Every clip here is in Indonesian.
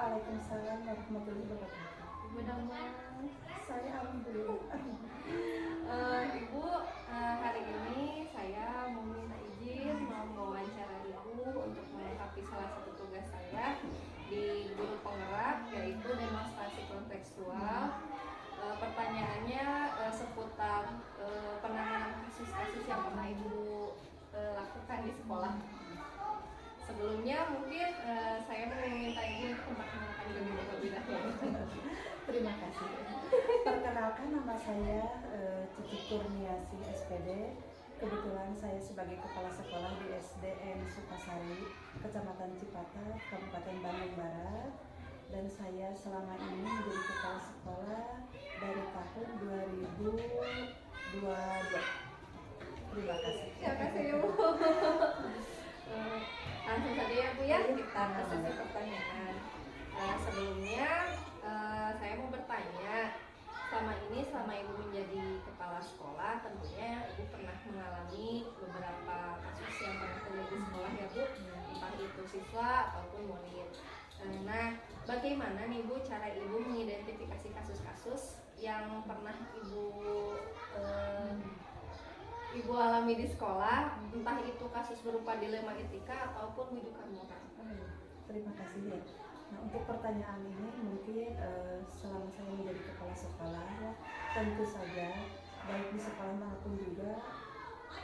Waalaikumsalam warahmatullahi wabarakatuh. Ibu Damar. Saya alhamdulillah. Ibu, hari ini saya mau minta izin mau mewawancara Ibu untuk melengkapi salah satu tugas saya di guru penggerak, yaitu demonstrasi kontekstual. Pertanyaannya seputar penanganan kasus-kasus yang pernah Ibu lakukan di sekolah. Sebelumnya mungkin saya mau meminta Ibu untuk memperkenalkan diri terlebih dahulu. Terima kasih. Perkenalkan, nama saya Cici Kurniasi SPD. Kebetulan saya sebagai kepala sekolah di SDN Sukasari, Kecamatan Cipata, Kabupaten Bandung Barat. Dan saya selama ini menjadi kepala sekolah dari tahun 2022. Terima kasih. Terima kasih Ibu. Langsung saja ya Bu ya, kita ke sesi pertanyaan. Sebelumnya saya mau bertanya, selama Ibu menjadi kepala sekolah, tentunya Ibu pernah mengalami beberapa kasus yang pernah terjadi di sekolah ya Bu, entah itu siswa ataupun murid. Nah, bagaimana nih Bu cara Ibu mengidentifikasi kasus-kasus yang pernah Ibu alami di sekolah, entah itu kasus berupa dilema etika ataupun rujukan moral? Terima kasih ya. Nah, untuk pertanyaan ini mungkin selama saya menjadi kepala sekolah ya, tentu saja baik di sekolah maupun juga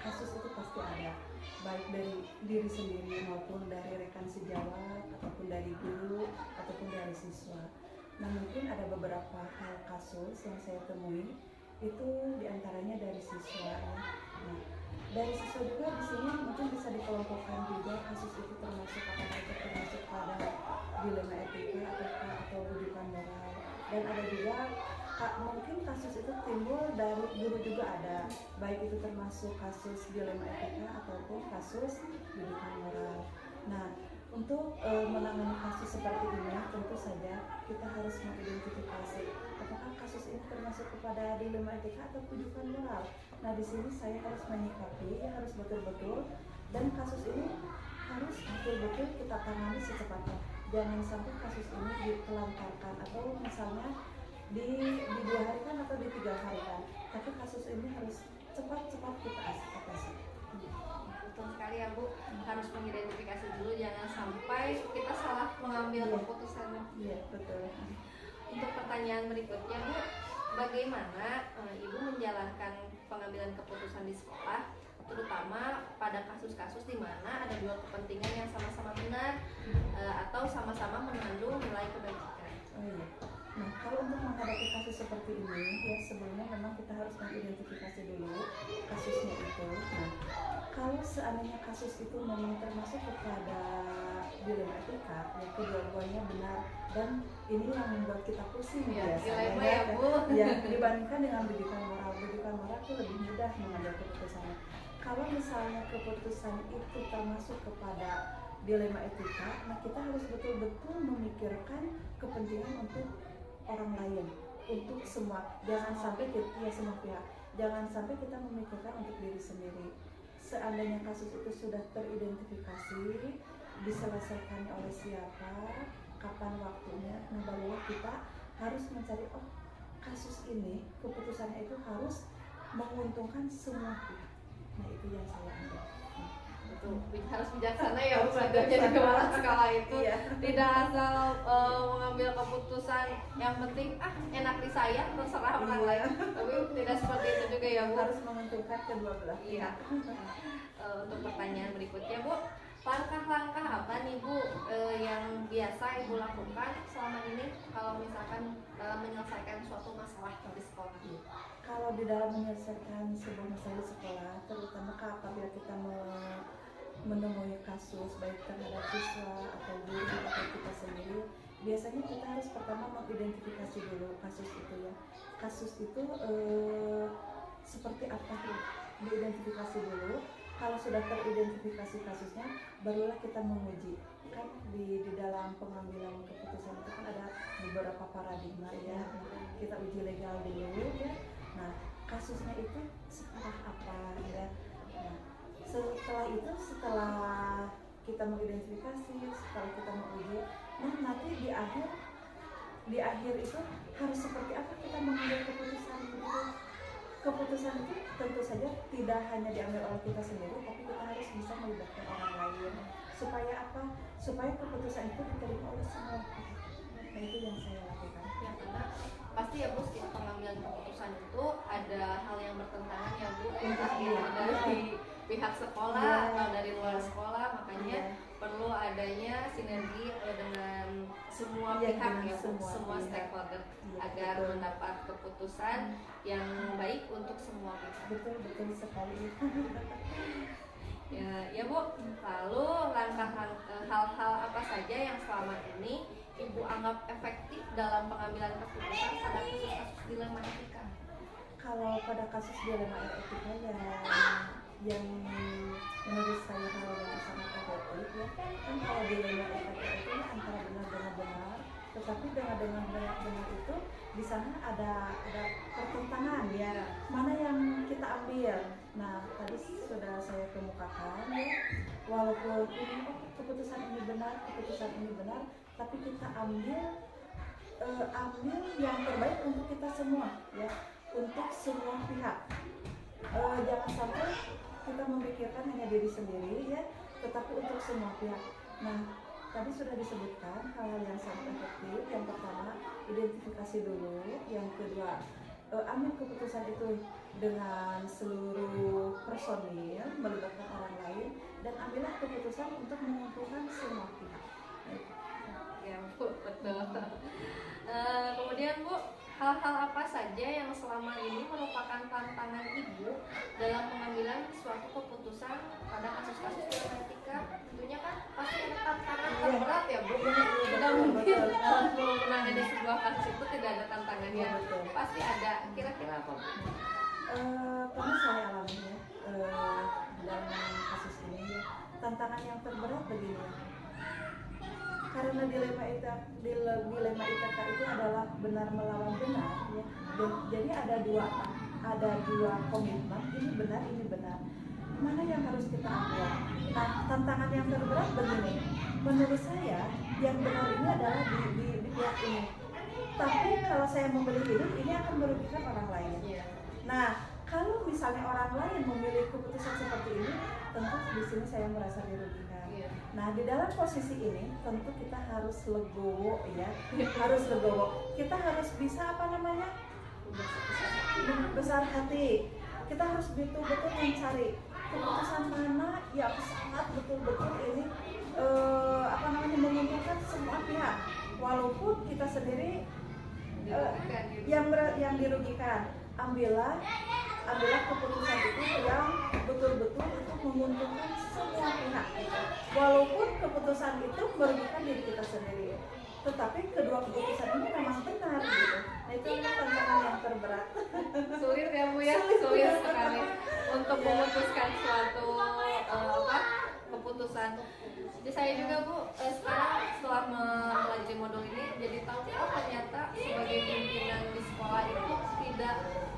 kasus itu pasti ada, baik dari diri sendiri maupun dari rekan sejawat ataupun dari guru ataupun dari siswa. Nah, mungkin ada beberapa hal kasus yang saya temui itu diantaranya dari siswa ya. Nah, dari siswa juga di sini mungkin bisa dikelompokkan juga kasus itu termasuk pada dilema etika atau rujukan moral, dan ada juga mungkin kasus itu timbul dari guru juga ada, baik itu termasuk kasus dilema etika ataupun kasus rujukan moral. Nah, untuk menangani kasus seperti ini tentu saja kita harus mengidentifikasi apakah kasus ini termasuk kepada dilema etika atau rujukan moral. Nah, di sini saya harus menyikapi, harus betul-betul, dan kasus ini harus betul-betul kita tangani secepatnya. Jangan sampai kasus ini ditelantarkan atau misalnya di 2 hari kan atau di 3 hari kan, tapi kasus ini harus cepat-cepat kita atasi. Betul sekali ya Bu, harus mengidentifikasi dulu, jangan sampai kita salah mengambil keputusan. Iya, betul. Untuk pertanyaan berikutnya Bu, bagaimana Ibu menjalankan pengambilan keputusan di sekolah, terutama pada kasus-kasus di mana ada dua kepentingan yang sama-sama benar atau sama-sama mengandung nilai kebajikan? Oh iya. Nah, kalau untuk menghadapi kasus seperti ini, ya sebelumnya memang kita harus mengidentifikasi dulu kasusnya itu. Nah, kalau seandainya kasus itu memang termasuk kepada dilema etika, ya kedua-duanya benar, dan ini yang membuat kita pusing ya, biasanya. Dilema ya Bu. Ya, dibandingkan dengan rujukan moral itu lebih mudah mengambil keputusannya. Kalau misalnya keputusan itu termasuk kepada dilema etika, nah kita harus betul-betul memikirkan kepentingan untuk orang lain, untuk semua, jangan sampai semua pihak, jangan sampai kita memikirkan untuk diri sendiri. Seandainya kasus itu sudah teridentifikasi, diselesaikan oleh siapa, kapan waktunya, nah barulah kita harus mencari, oh kasus ini keputusannya itu harus menguntungkan semua pihak. Nah, itu yang saya ambil. Betul, harus bijaksana ya Bu, jadi kepala sekolah itu tidak asal mengambil keputusan yang penting enak di saya terserah orang lain, tapi tidak seperti itu juga ya Bu, harus menguntungkan kedua belah pihak. Untuk pertanyaan berikutnya Bu, langkah-langkah apa nih Bu yang biasa Ibu lakukan selama ini kalau misalkan dalam menyelesaikan suatu masalah di sekolah? Kalau di dalam menyelesaikan sebuah masalah di sekolah, terutama apabila kita menemui kasus baik terhadap siswa atau guru atau kita sendiri, biasanya kita harus pertama mengidentifikasi dulu kasus itu ya. Kasus itu seperti apa, diidentifikasi dulu. Kalau sudah teridentifikasi kasusnya, barulah kita menguji. Kan di dalam pengambilan keputusan itu kan ada beberapa paradigma ya. Kita uji legal dulu ya. Nah, kasusnya itu seperti apa ya. Nah, setelah kita mengidentifikasi, setelah kita menguji, Nah nanti di akhir itu harus seperti apa kita mengambil keputusan itu. Keputusan itu tentu saja tidak hanya diambil oleh kita sendiri, tapi kita harus bisa melibatkan orang lain. Supaya apa? Supaya keputusan itu diterima oleh semua pihak. Nah itu yang saya lakukan. Ya, karena pasti ya Bu, setiap pengambilan keputusan itu ada hal yang bertentangan ya Bu, entah itu dari pihak sekolah atau dari luar sekolah, makanya perlu adanya sinergi dengan semua pihak ya Bu, semua stakeholder agar mendapat keputusan yang baik untuk semua pihak. Betul sekali. Ya Bu, lalu hal-hal apa saja yang selama ini Ibu anggap efektif dalam pengambilan keputusan pada kasus-kasus dilema etika? Kalau pada kasus dilema etika yang menurut saya hal yang sangat efektif ya kan, kalau dilema etika itu antara benar dengan benar, tetapi dengan benar itu di sana ada pertentangan ya, mana yang kita ambil. Nah tadi sudah saya kemukakan ya, walaupun ini keputusan ini benar, tapi kita ambil yang terbaik untuk kita semua ya, untuk semua pihak. Jangan sampai kita memikirkan hanya diri sendiri ya, tetapi untuk semua pihak. Nah tadi sudah disebutkan hal-hal yang sangat efektif. Yang pertama, identifikasi dulu. Yang kedua, ambil keputusan itu dengan seluruh personil, melibatkan orang lain, dan ambillah keputusan untuk mengumpulkan semua pihak. Ya Bu, betul. Kemudian Bu, hal-hal apa saja yang selama ini merupakan tantangan Ibu dalam pengambilan suatu keputusan pada kasus-kasus dilema etika? Tentunya kan pasti ada tantangan terberat ya Bu. Tidak mungkin dalam menangani sebuah kasus itu tidak ada tantangannya. Pasti ada. Kira-kira apa Bu? Karena saya alami ya dalam kasus ini ya, tantangan yang terberat begini. Karena dilema etika itu adalah benar melawan benar ya. Jadi ada dua komitmen, ini benar. Mana yang harus kita ambil? Nah, tantangan yang terberat begini. Menurut saya yang benar ini adalah di pihak ini. Tapi kalau saya membeli hidup, ini akan merugikan orang lain. Nah, kalau misalnya orang lain memilih keputusan seperti ini, tentu di sini saya merasa dirugikan. Nah, di dalam posisi ini tentu kita harus legowo ya, Kita harus bisa besar hati. Kita harus betul-betul mencari keputusan mana yang sangat betul-betul ini menguntungkan semua pihak, walaupun kita sendiri yang dirugikan. Ambillah keputusan itu yang betul-betul untuk menguntungkan semua pihak, walaupun keputusan itu merugikan diri kita sendiri, tetapi kedua keputusan ini memang benar gitu. Nah itu tantangan yang terberat. Sulit ya Bu ya, sulit sekali untuk memutuskan suatu keputusan. Jadi saya juga Bu sekarang setelah mempelajari modul ini jadi tahu ternyata sebagai pimpinan di sekolah itu tidak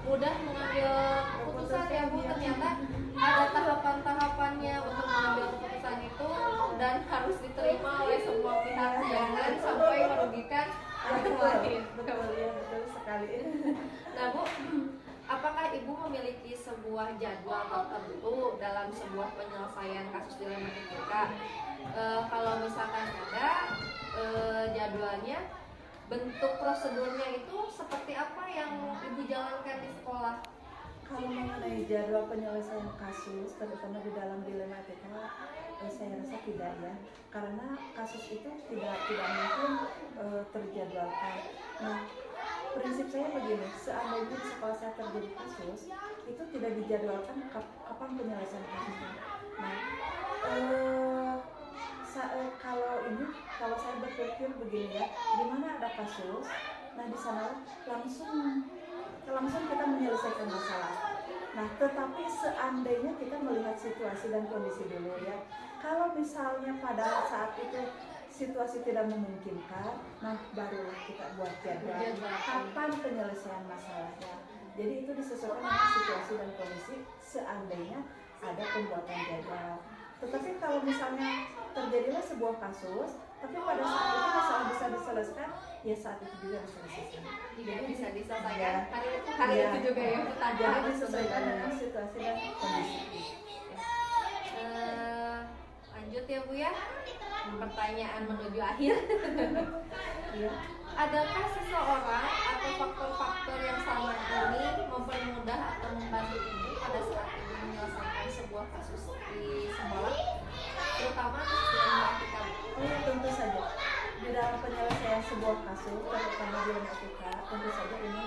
mudah mengambil keputusan ya Bu. Ternyata ada tahapan-tahapannya untuk mengambil keputusan itu dan harus diterima oleh semua pihak, jangan sampai merugikan orang lain. Betul sekali. Nah Bu, apakah Ibu memiliki sebuah jadwal tertentu dalam sebuah penyelesaian kasus dilema etika? Kalau misalkan ada jadwalnya, bentuk prosedurnya itu seperti apa yang Ibu jalankan di sekolah? Kalau mengenai jadwal penyelesaian kasus, terutama di dalam dilema etika, saya rasa tidak ya, karena kasus itu tidak mungkin terjadwalkan. Nah, prinsip saya begini, seandainya di sekolah saya terjadi kasus, itu tidak dijadwalkan kapan penyelesaian kasusnya. Nah, kalau saya berpikir begini ya, di mana ada kasus, nah di sana langsung kita menyelesaikan masalah. Nah, tetapi seandainya kita melihat situasi dan kondisi dulu ya, kalau misalnya pada saat itu situasi tidak memungkinkan, nah baru kita buat jadwal kapan penyelesaian masalahnya. Jadi itu disesuaikan dengan situasi dan kondisi seandainya ada pembuatan jadwal. Tetapi kalau misalnya terjadilah sebuah kasus, tapi pada saat itu masalah bisa diselesaikan, ya saat itu juga bisa diselesaikan. Jadi bisa Ya, diselesaikan hari ya, itu juga ya, tanpa jadi harus disesuaikan menunda. dengan situasi dan kondisi. Lanjut ya Bu ya, pertanyaan menuju akhir. Iya. Adakah seseorang atau faktor-faktor yang selama ini mempermudah atau membantu Ibu pada saat Ibu menyelesaikan sebuah kasus di sekolah, terutama kasus matematika? Oh, tentu saja. Di dalam penyelesaian sebuah kasus, terutama di matematika, tentu saja ini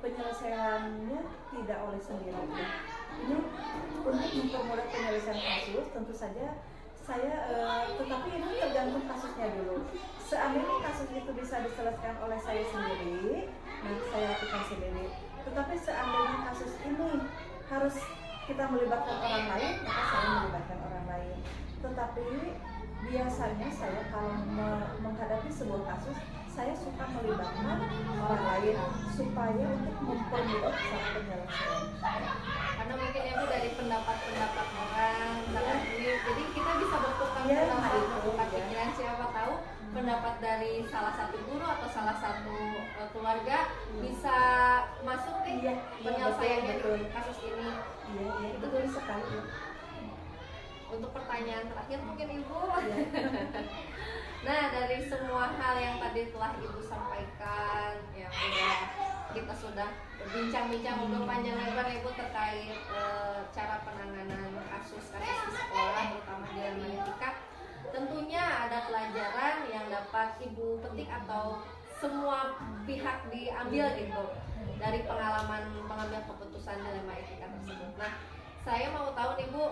penyelesaiannya tidak oleh sendiri. Ini untuk mempermudah penyelesaian kasus, tentu saja tetapi ini tergantung kasusnya dulu. Seandainya kasus itu bisa diselesaikan oleh saya sendiri, nah saya lakukan sendiri. Tetapi seandainya kasus ini harus kita melibatkan orang lain, maka saya melibatkan orang lain. Tetapi biasanya saya kalau menghadapi sebuah kasus, saya suka melibatkan orang lain supaya untuk mempermudah proses penyelesaian. Karena mungkin ya Bu, dari pendapat-pendapat orang, jadi kita bisa bertukar Iya, pendapat, itu, bertukar ya. pikiran. Siapa tahu pendapat dari salah satu guru atau salah satu keluarga bisa masuk nih Iya, penyelesaiannya betul, di kasus ini. Iya, betul sekali. Ya. Untuk pertanyaan terakhir mungkin Ibu. Iya. Nah, dari semua hal yang tadi telah Ibu sampaikan, yang kita sudah berbincang-bincang ngobrol panjang lebar Ibu terkait cara penanganan kasus di sekolah, terutama di matematika. Tentunya ada pelajaran yang dapat Ibu petik atau semua pihak diambil gitu dari pengalaman pengambil keputusan dilema etika tersebut. Nah, saya mau tahu nih Bu,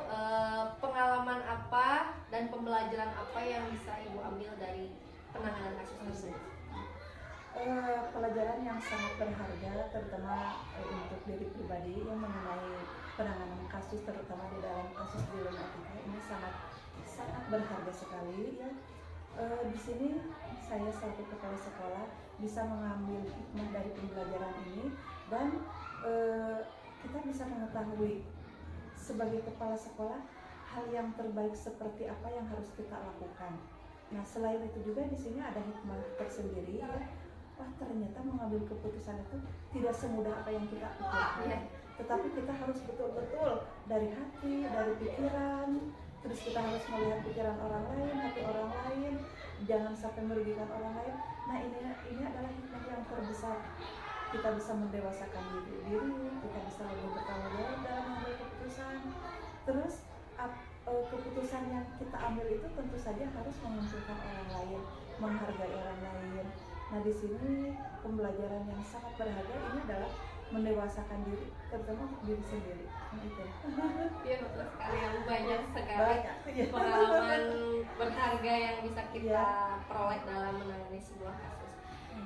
pengalaman apa dan pembelajaran apa yang bisa Ibu ambil dari penanganan kasus tersebut? Pelajaran yang sangat berharga, terutama untuk diri pribadi yang mengenai penanganan kasus, terutama di dalam kasus dilema etika ini sangat berharga sekali. Ya. Di sini saya selaku kepala sekolah bisa mengambil hikmah dari pembelajaran ini dan kita bisa mengetahui sebagai kepala sekolah hal yang terbaik seperti apa yang harus kita lakukan. Nah, selain itu juga di sini ada hikmah tersendiri ya. Wah, ternyata mengambil keputusan itu tidak semudah apa yang kita pikirkan. Tetapi kita harus betul-betul dari hati, dari pikiran, terus kita harus melihat pikiran orang lain, hati orang lain, jangan sampai merugikan orang lain. Nah, ini adalah hikmah yang terbesar. Kita bisa mendewasakan diri, kita bisa lebih bertanggung jawab dalam mengambil keputusan. Terus keputusan yang kita ambil itu tentu saja harus menguntungkan orang lain, menghargai orang lain. Nah, di sini pembelajaran yang sangat berharga ini adalah mendewasakan diri, terutama untuk diri sendiri. Nah, itu. Iya, betul sekali. Yang banyak sekali pengalaman berharga yang bisa kita peroleh dalam menangani sebuah kasus.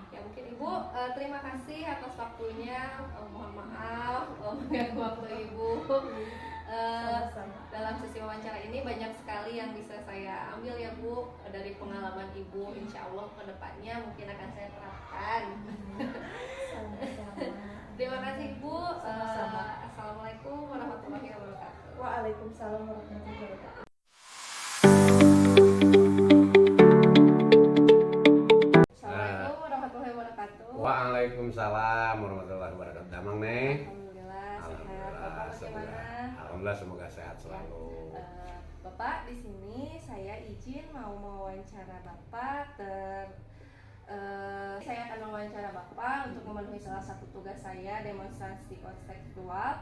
Ya, mungkin Ibu, terima kasih atas waktunya. Mohon maaf mengganggu waktu Ibu. Dalam sesi wawancara ini banyak sekali yang bisa saya ambil ya Bu dari pengalaman Ibu. Insya Allah ke depannya mungkin akan saya terapkan. Terima kasih Bu. Assalamualaikum warahmatullahi wabarakatuh. Waalaikumsalam warahmatullahi wabarakatuh. Assalamualaikum warahmatullahi wabarakatuh. Waalaikumsalam warahmatullahi wabarakatuh. Damang nih. Alhamdulillah sehat. Bapak bagaimana? Alhamdulillah semoga sehat selalu. Bapak, di sini saya izin mau mewawancara Bapak. Saya akan mewawancara Bapak untuk memenuhi salah satu tugas saya, demonstrasi konseptual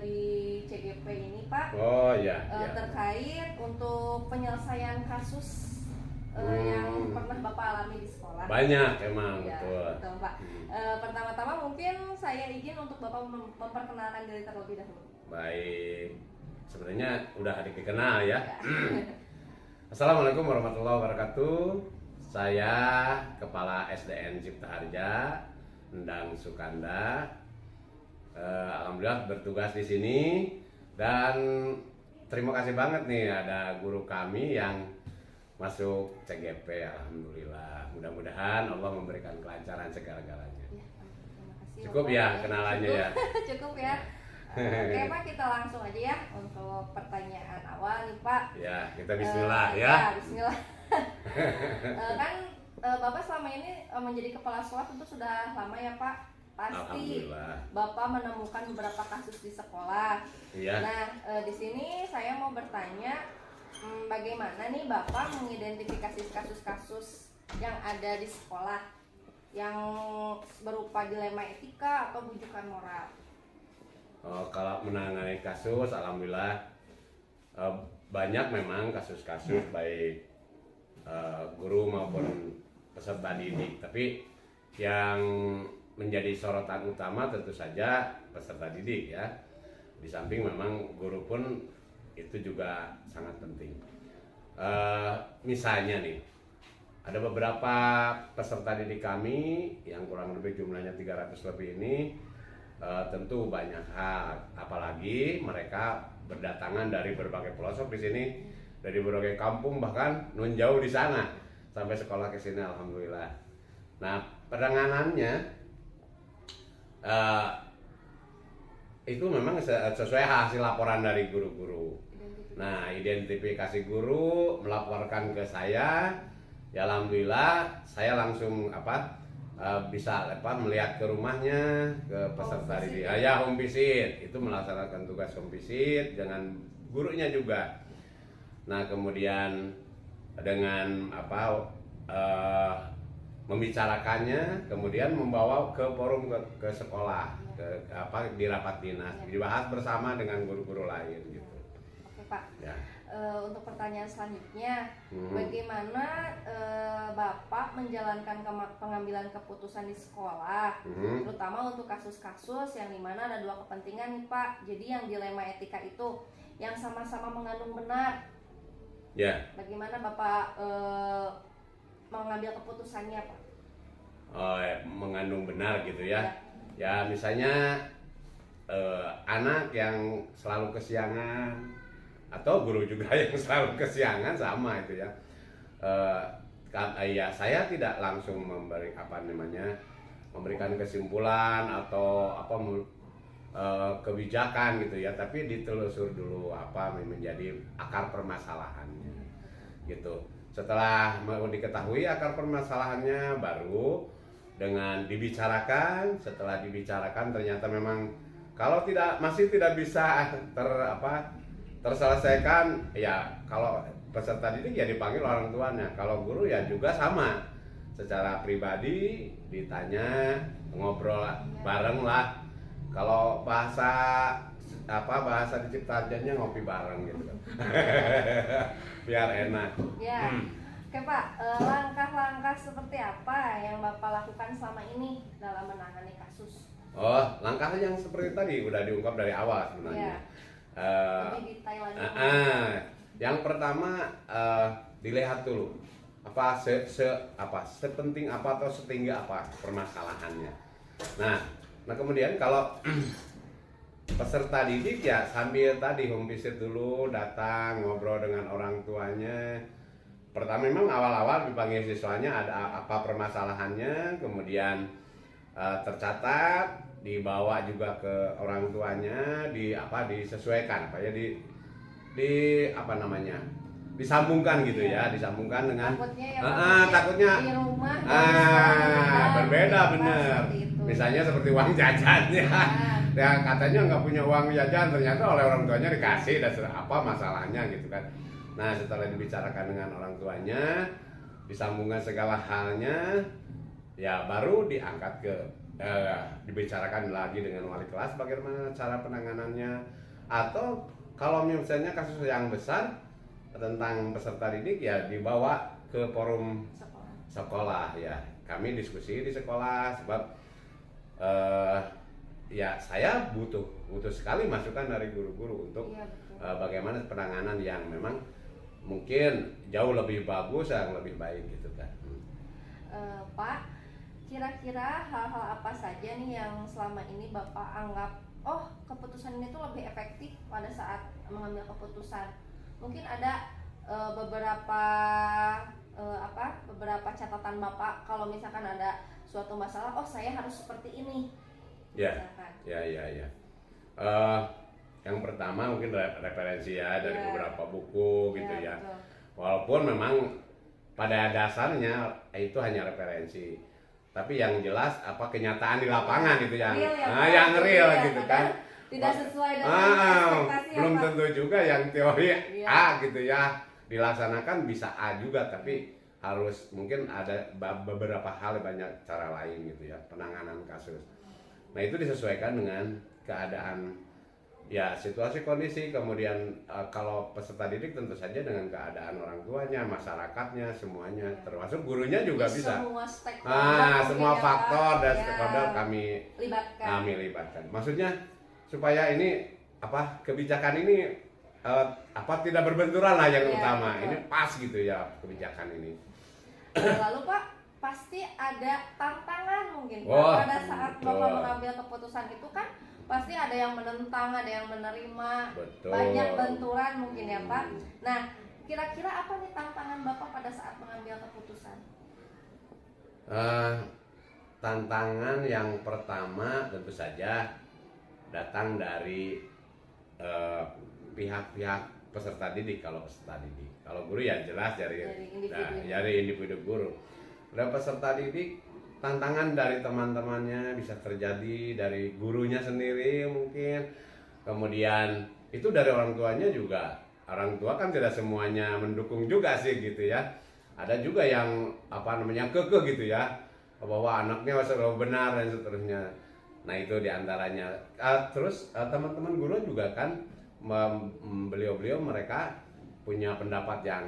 di CGP ini, Pak. Oh iya. Terkait untuk penyelesaian kasus yang pernah Bapak alami di sekolah. Banyak emang, Ya, betul Pak. Pertama-tama mungkin saya izin untuk Bapak memperkenalkan diri terlebih dahulu. Baik. Sebenarnya udah adik dikenal ya. Assalamualaikum warahmatullahi wabarakatuh. Saya Kepala SDN Cipta Harja, Endang Sukanda. Alhamdulillah bertugas di sini dan terima kasih banget nih ada guru kami yang masuk CGP. Alhamdulillah. Mudah-mudahan Allah memberikan kelancaran segala-galanya. Ya, terima kasih. Cukup Bapak. ya kenalannya ya. Cukup ya. Oke Pak, kita langsung aja ya untuk pertanyaan awal nih Pak. Ya, kita bismillah ya. Ya, bismillah. Kan Bapak selama ini menjadi kepala sekolah tentu sudah lama ya Pak. Pasti Alhamdulillah. Bapak menemukan beberapa kasus di sekolah. Iya. Nah, di sini saya mau bertanya, bagaimana nih Bapak mengidentifikasi kasus-kasus yang ada di sekolah yang berupa dilema etika atau bujukan moral? Kalau menangani kasus, alhamdulillah banyak memang kasus-kasus baik guru maupun peserta didik. Tapi yang menjadi sorotan utama tentu saja peserta didik ya. Di samping memang guru pun itu juga sangat penting. Misalnya nih, ada beberapa peserta didik kami yang kurang lebih jumlahnya 300 lebih ini, tentu banyak hal, apalagi mereka berdatangan dari berbagai pelosok di sini, dari berbagai kampung, bahkan nun jauh di sana sampai sekolah ke sini, alhamdulillah. Nah, penanganannya itu memang sesuai hasil laporan dari guru-guru. Nah, identifikasi guru melaporkan ke saya, ya alhamdulillah saya langsung bisa melihat ke rumahnya, ke peserta didik. Ya, home visit itu melaksanakan tugas home visit dengan gurunya juga. Nah, kemudian dengan membicarakannya, kemudian membawa ke forum ke sekolah, di rapat dinas, dibahas bersama dengan guru-guru lain gitu. Oke Pak. Ya. Untuk pertanyaan selanjutnya, bagaimana Bapak menjalankan pengambilan keputusan di sekolah, terutama untuk kasus-kasus yang dimana ada dua kepentingan nih Pak. Jadi yang dilema etika itu yang sama-sama mengandung benar. Ya. Bagaimana Bapak mengambil keputusannya Pak? Mengandung benar gitu ya. Ya misalnya anak yang selalu kesiangan atau guru juga yang selalu kesiangan sama itu ya. Ya saya tidak langsung memberikan kesimpulan atau kebijakan gitu ya, tapi ditelusur dulu apa menjadi akar permasalahannya gitu. Setelah mau diketahui akar permasalahannya, baru dengan dibicarakan. Setelah dibicarakan ternyata memang kalau masih tidak bisa terselesaikan, ya kalau peserta didik ya dipanggil orang tuanya. Kalau guru ya juga sama, secara pribadi ditanya, ngobrol bareng lah. Kalau bahasa di Ciptaannya ngopi bareng gitu kan. Biar enak. Ya. Oke Pak, langkah-langkah seperti apa yang Bapak lakukan selama ini dalam menangani kasus? Langkah yang seperti tadi udah diungkap dari awal sebenarnya. Lebih detail lagi. Yang pertama dilihat dulu sepenting apa atau setinggi apa permasalahannya. Nah kemudian kalau peserta didik ya sambil tadi home visit dulu, datang ngobrol dengan orang tuanya. Pertama memang awal-awal dipanggil siswanya ada apa permasalahannya, kemudian tercatat, dibawa juga ke orang tuanya, disesuaikan disambungkan gitu ya, disambungkan dengan takutnya di rumah berbeda bener. Misalnya seperti uang jajannya. Ya katanya nggak punya uang jajan, ternyata oleh orang tuanya dikasih, dan apa masalahnya gitu kan. Nah setelah dibicarakan dengan orang tuanya, disambungkan segala halnya, ya baru diangkat dibicarakan lagi dengan wali kelas bagaimana cara penanganannya. Atau kalau misalnya kasus yang besar tentang peserta didik ya dibawa ke forum sekolah ya. Kami diskusi di sekolah sebab ya saya butuh sekali masukan dari guru-guru untuk bagaimana penanganan yang memang mungkin jauh lebih bagus, yang lebih baik gitu kan. Pak, kira-kira hal-hal apa saja nih yang selama ini Bapak anggap keputusan ini tuh lebih efektif pada saat mengambil keputusan? Mungkin ada beberapa catatan Bapak kalau misalkan ada suatu masalah, saya harus seperti ini. Ya. Eh, yang pertama mungkin referensi ya dari beberapa buku gitu ya. Betul. Walaupun memang pada dasarnya itu hanya referensi, tapi yang jelas apa kenyataan di lapangan gitu yang Real ya, Pak. yang real Iya, gitu kadang kan. tidak sesuai dengan ekspektasi Belum ya, Pak. tentu juga yang teori Iya. A gitu ya dilaksanakan bisa A juga, tapi harus mungkin ada beberapa hal, banyak cara lain gitu ya penanganan kasus. Nah itu disesuaikan dengan keadaan ya, situasi kondisi, kemudian kalau peserta didik tentu saja dengan keadaan orang tuanya, masyarakatnya, semuanya, termasuk gurunya juga bisa. Semua stakeholder Semua mungkin ya, faktor Pak. dan Ya. stakeholder kami Libatkan. libatkan. Maksudnya supaya ini kebijakan ini tidak berbenturan lah yang Iya, utama. betul. Ini pas gitu ya kebijakan ini. Lalu Pak, pasti ada tantangan mungkin Pak. Wah, Pada saat betul. Bapak mengambil keputusan itu kan pasti ada yang menentang, ada yang menerima, Betul. banyak benturan mungkin ya Pak. Hmm. Nah, kira-kira apa nih tantangan Bapak pada saat mengambil keputusan? Tantangan yang pertama tentu saja datang dari pihak-pihak peserta didik. Kalau peserta didik, kalau guru ya jelas dari individu guru. Dan peserta didik, tantangan dari teman-temannya bisa terjadi, dari gurunya sendiri mungkin, kemudian itu dari orang tuanya juga. Orang tua kan tidak semuanya mendukung juga sih gitu ya. Ada juga yang kekeh gitu ya, bahwa anaknya selalu benar dan seterusnya. Nah itu diantaranya. Terus teman-teman guru juga kan beliau-beliau mereka punya pendapat yang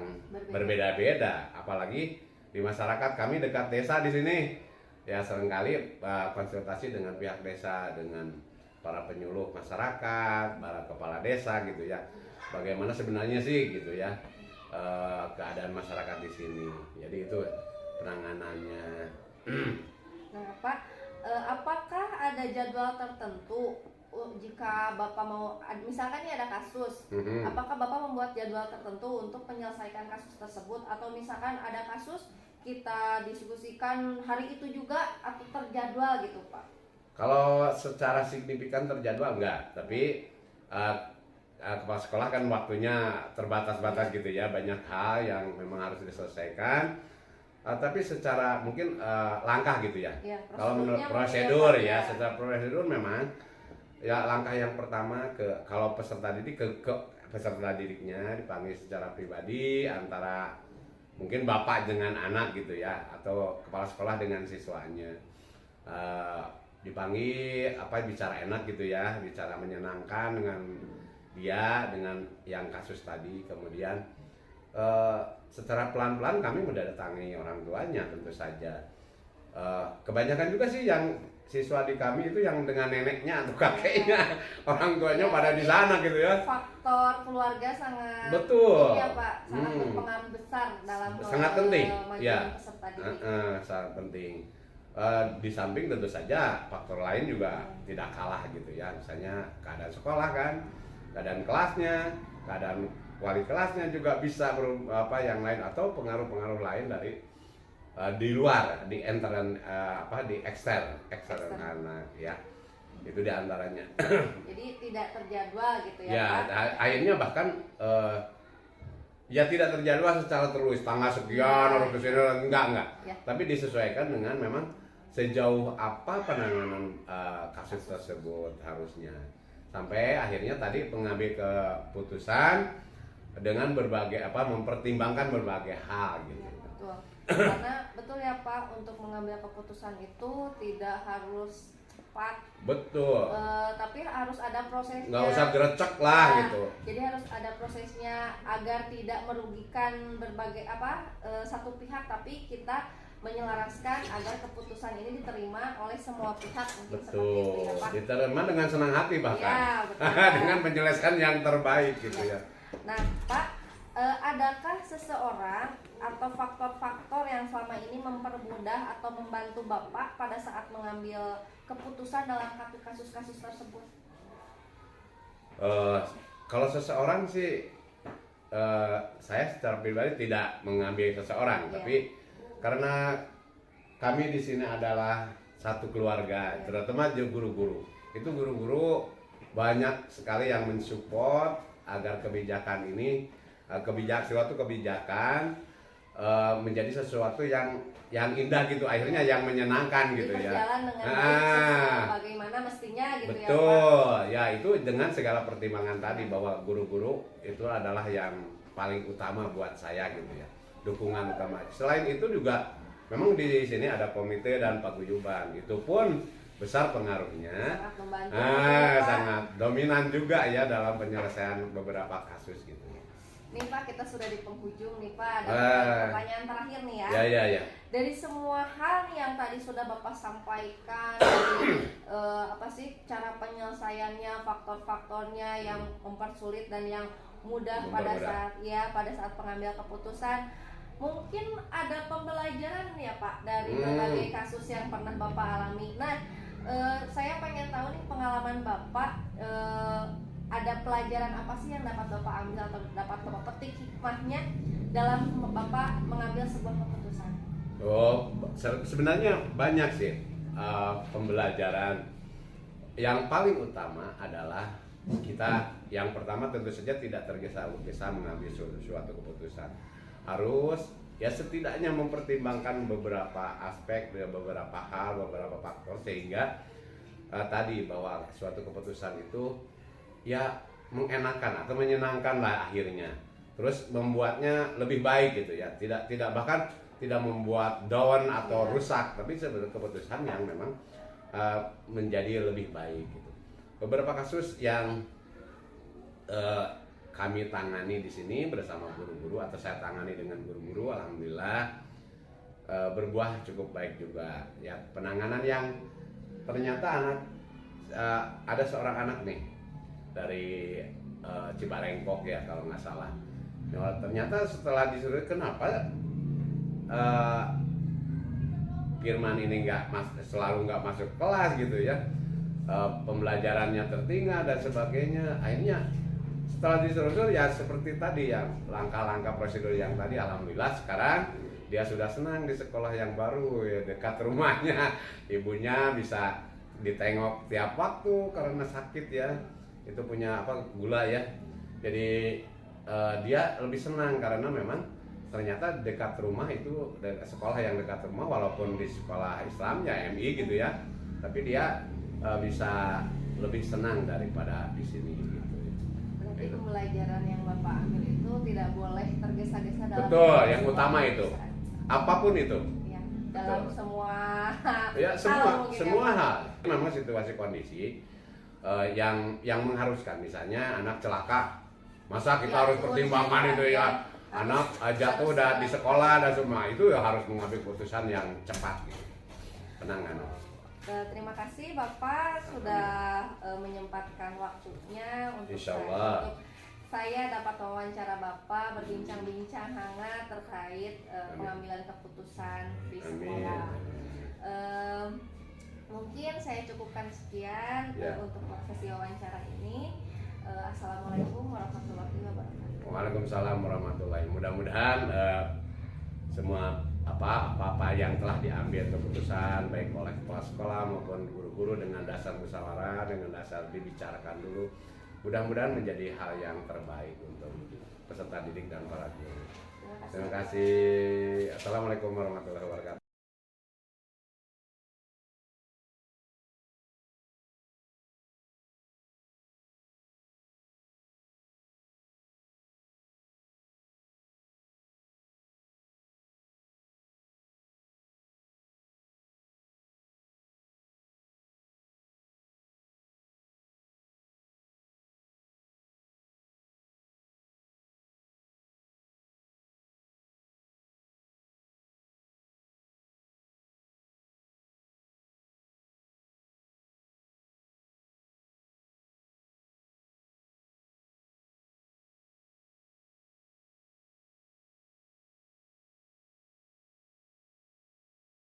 berbeda-beda, apalagi di masyarakat. Kami dekat desa di sini ya, seringkali konsultasi dengan pihak desa, dengan para penyuluh masyarakat, para kepala desa gitu ya, bagaimana sebenarnya sih gitu ya keadaan masyarakat di sini. Jadi itu penanganannya. Nah Pak, apakah ada jadwal tertentu jika Bapak mau, misalkan ini ada kasus, apakah Bapak membuat jadwal tertentu untuk menyelesaikan kasus tersebut, atau misalkan ada kasus kita diskusikan hari itu juga atau terjadwal gitu Pak? Kalau secara signifikan terjadwal enggak, tapi kepala sekolah kan waktunya terbatas-batas gitu ya, banyak hal yang memang harus diselesaikan. Tapi secara mungkin langkah gitu ya. Kalau menurut prosedur ya, secara prosedur memang ya langkah yang pertama kalau peserta didik ke peserta didiknya dipanggil secara pribadi, antara mungkin bapak dengan anak gitu ya, atau kepala sekolah dengan siswanya. Dipanggil bicara enak gitu ya, bicara menyenangkan dengan dia, dengan yang kasus tadi. Kemudian secara pelan-pelan kami mendatangi orang tuanya tentu saja. Kebanyakan juga sih yang siswa di kami itu yang dengan neneknya atau kakeknya, orang tuanya pada di sana gitu ya. Faktor keluarga sangat betul ya Pak, sangat berpengaruh besar dalam sangat penting ya, peserta didik. sangat penting. Di samping tentu saja faktor lain juga tidak kalah gitu ya, misalnya keadaan sekolah kan, keadaan kelasnya, keadaan wali kelasnya juga bisa yang lain, atau pengaruh-pengaruh lain dari di luar, di eksternal ya, itu diantaranya. Jadi tidak terjadwal gitu ya Ya, Pak? akhirnya bahkan ya tidak terjadwal secara terus tanggal sekian orang kesini, enggak Ya. Tapi disesuaikan dengan memang sejauh apa penanganan kasus tersebut harusnya, sampai akhirnya tadi pengambil keputusan dengan berbagai mempertimbangkan berbagai hal gitu. Betul. Karena betul ya Pak, untuk mengambil keputusan itu tidak harus cepat. Betul. Tapi harus ada prosesnya. Nggak usah gerecek lah gitu. Jadi harus ada prosesnya agar tidak merugikan berbagai satu pihak, tapi kita menyelaraskan agar keputusan ini diterima oleh semua pihak. Mungkin seperti itu ya Pak. Diterima dengan senang hati bahkan. Ya, betul. Dengan penjelasan yang terbaik gitu ya. Nah Pak, adakah seseorang atau faktor-faktor yang selama ini mempermudah atau membantu Bapak pada saat mengambil keputusan dalam kasus-kasus tersebut? Kalau seseorang sih, saya secara pribadi tidak mengambil seseorang, tapi karena kami di sini adalah satu keluarga, terutama guru-guru. Itu guru-guru banyak sekali yang mensupport agar kebijakan ini suatu kebijakan menjadi sesuatu yang indah gitu, akhirnya yang menyenangkan gitu ya. Berjalan dengan baik bagaimana mestinya gitu. Betul, ya itu dengan segala pertimbangan tadi bahwa guru-guru itu adalah yang paling utama buat saya gitu ya, dukungan utama. Selain itu juga memang di sini ada komite dan paguyuban, itu pun besar pengaruhnya, sangat membantu, sangat dominan juga ya dalam penyelesaian beberapa kasus gitu. Nih Pak, kita sudah di penghujung nih Pak, ada pertanyaan terakhir nih ya. Ya. Dari semua hal yang tadi sudah Bapak sampaikan, dari apa sih cara penyelesaiannya, faktor-faktornya yang mempersulit dan yang mudah pada saat pengambil keputusan, mungkin ada pembelajaran ya Pak dari berbagai kasus yang pernah Bapak alami. Nah, saya pengen tahu nih pengalaman Bapak, ada pelajaran apa sih yang dapat Bapak ambil atau dapat Bapak petik hikmahnya dalam Bapak mengambil sebuah keputusan? Oh, sebenarnya banyak sih pembelajaran. Yang paling utama adalah kita yang pertama tentu saja tidak tergesa-gesa mengambil suatu keputusan. Harus ya setidaknya mempertimbangkan beberapa aspek, beberapa hal, beberapa faktor sehingga tadi bahwa suatu keputusan itu ya mengenakan atau menyenangkan lah akhirnya. Terus membuatnya lebih baik gitu ya. Tidak bahkan tidak membuat down atau rusak, tapi sebenarnya keputusan yang memang menjadi lebih baik gitu. Beberapa kasus yang kami tangani di sini bersama guru-guru atau saya tangani dengan guru-guru, alhamdulillah berbuah cukup baik juga ya. Penanganan yang ternyata ada seorang anak nih dari Cibarengkok ya kalau nggak salah. Ya, ternyata setelah disuruh kenapa Firman ini selalu nggak masuk kelas gitu ya, pembelajarannya tertinggal dan sebagainya. Akhirnya setelah disuruh ya seperti tadi ya langkah-langkah prosedur yang tadi, alhamdulillah sekarang dia sudah senang di sekolah yang baru ya, dekat rumahnya, ibunya bisa ditengok tiap waktu karena sakit ya, itu punya gula ya, jadi dia lebih senang karena memang ternyata dekat rumah itu sekolah yang dekat rumah, walaupun di sekolah Islam ya MI gitu ya, tapi dia bisa lebih senang daripada di sini gitu. Berarti pembelajaran yang Bapak ambil itu tidak boleh tergesa-gesa dalam. Betul, yang utama itu apapun itu ya, dalam semua semua hal. Memang situasi kondisi yang mengharuskan, misalnya anak celaka, masa kita harus pertimbangkan itu ya, anak jatuh udah di sekolah dan semua itu ya harus mengambil keputusan yang cepat gitu, penanganan. Terima kasih Bapak sudah menyempatkan waktunya untuk saya dapat wawancara Bapak, berbincang-bincang hangat terkait pengambilan keputusan di sekolah. Mungkin saya cukupkan sekian untuk sesi wawancara ini. Assalamualaikum warahmatullahi wabarakatuh. Waalaikumsalam warahmatullahi. Mudah-mudahan semua apa yang telah diambil keputusan baik oleh kepala sekolah maupun guru-guru dengan dasar musyawarah, dengan dasar dibicarakan dulu, mudah-mudahan menjadi hal yang terbaik untuk peserta didik dan para guru. Terima kasih. Assalamualaikum warahmatullahi wabarakatuh.